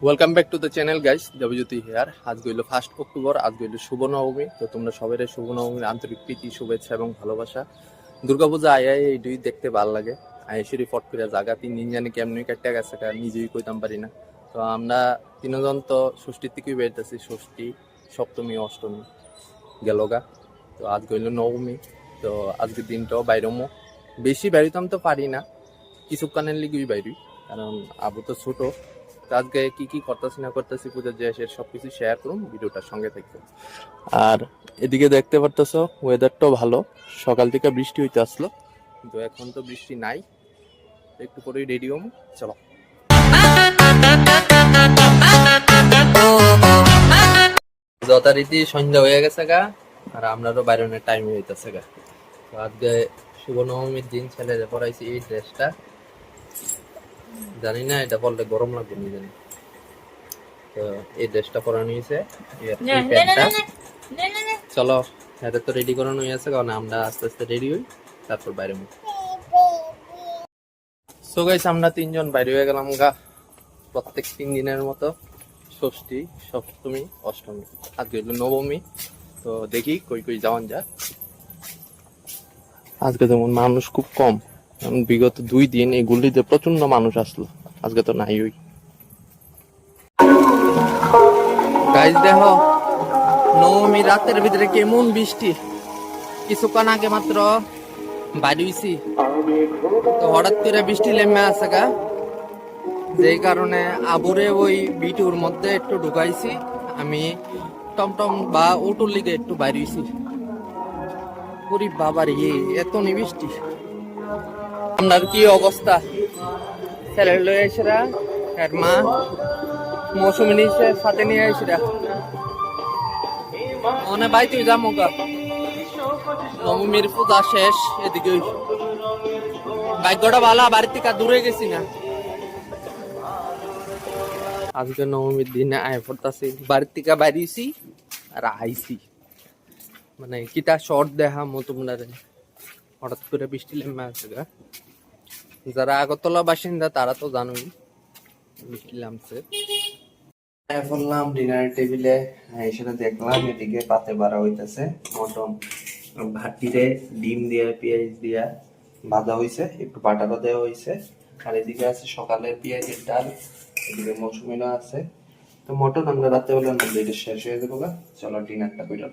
Welcome back to the channel guys, Debjyoti here. আজকে হইল 1 October, আজকে হইল শুভ নবমী। তো তোমরা সবাই শুভ নবমীর আন্তরিক প্রীতি, শুভেচ্ছা এবং ভালোবাসা। দুর্গাপূজা আয় এই দুই দেখতে ভালো লাগে। আয়েশ্বরী ফট করে জায়গা 3 দিন জানি কেমনি কাটতে গেছে, নিজেই কইতাম পারি না। তো আমরা তিনজন তো ষষ্ঠীর থেকেই বেরোতেছি, ষষ্ঠী, সপ্তমী, অষ্টমী গেলগা। তো আজকে হইল নবমী। তো আজকের দিনটাও বাইরমো, বেশি বেরোতাম তো পারি না, কিছুক্ষণের লিগেই বাইরি, কারণ আবু তো ছোট। আজকে কি কি করতেছি না করতেছি পুজোর যে সবকিছু শেয়ার করুন, ভিডিওটার সঙ্গে থাকবে। আর এদিকে দেখতে পারতেছো ওয়েদারটাও ভালো, সকাল থেকে বৃষ্টি হইতে আসলো, কিন্তু এখন তো বৃষ্টি নাই। একটু পরেই রেডি হম, চলো। যথারীতি সন্ধ্যা হয়ে গেছে গা, আর আপনারও বাইরনের টাইম হইতেছে গা। তো আজকে শুভ নবমীর দিন ছেলেরে পরাইছি এই ড্রেসটা। জানি না এটা পরলে গরম লাগবে নি জানি। তো এই ড্রেসটা পরানো হয়েছে, চলো। এটা তো রেডি করানো হয়েছে, কারণ আমরা আস্তে আস্তে রেডি হই, তারপর বাইরে মুখ। সো গাইস, আমরা তিনজন বাইরে হয়ে গেলাম গা, প্রত্যেক 3 দিনের মতো। ষষ্ঠী, সপ্তমী, অষ্টমী, আজকে হলো নবমী। তো দেখি কই কই যাওয়ান যা। আজকে যেমন মানুষ খুব কম, কারণ বিগত 2 দিন এই গুলিতে প্রচন্ড মানুষ আসলো, আজকে তো নাই। ওই গাইস দেখো, নবমী রাতের ভিতরে কেমন বৃষ্টি। কিছুক্ষণ আগে মাত্র বাড়ি হইছি, তো হঠাৎ করে বৃষ্টি নেমে আসে গা, যেই কারণে আবুরে ওই বিটুর মধ্যে একটু ঢুকাইছি। আমি টমটম বা অটোর লিগে একটু বাইরে হইছি। পুরি বাবার এত নি বৃষ্টি। আপনার কি অবস্থা? ছেলে লয়ে আইসরা, এর মা মৌসুমি নিয়েছে, সাথে নিয়ে আইসরা। মনে ভাই তুই যাবো গা, নবমীর পূজা শেষ। এদিকে ভাগ্যটা ভালো, বাড়ির থেকে দূরে গেছি না। আজকে নবমীর দিনে আয় পড়তাছি, বাড়ির থেকে বাইরেছি আর আইসি, মানে কিটা শর্ট দেখা মো তোমরা। হঠাৎ করে বৃষ্টি নেমে আসে গা, যারা আগরতলা বাসিন্দা তারা তো জানোই বৃষ্টি নামছে। বললাম ডিনার টেবিলে এসে দেখলাম এদিকে পাতে বাড়া হইতেছে মটন, ভাটিরে ডিম দিয়া পেঁয়াজ দিয়া ভাজা হইছে, একটু বাটারও দেওয়া হইছে। আর এদিকে আছে সকালের পেঁয়াজের ডাল, এদিকে মৌসুমিনা আছে। তো মটন আমরা রাতে বেলার মধ্যে এটা শেষ হয়ে যাবো গা, চলো ডিনারটা কইলাম।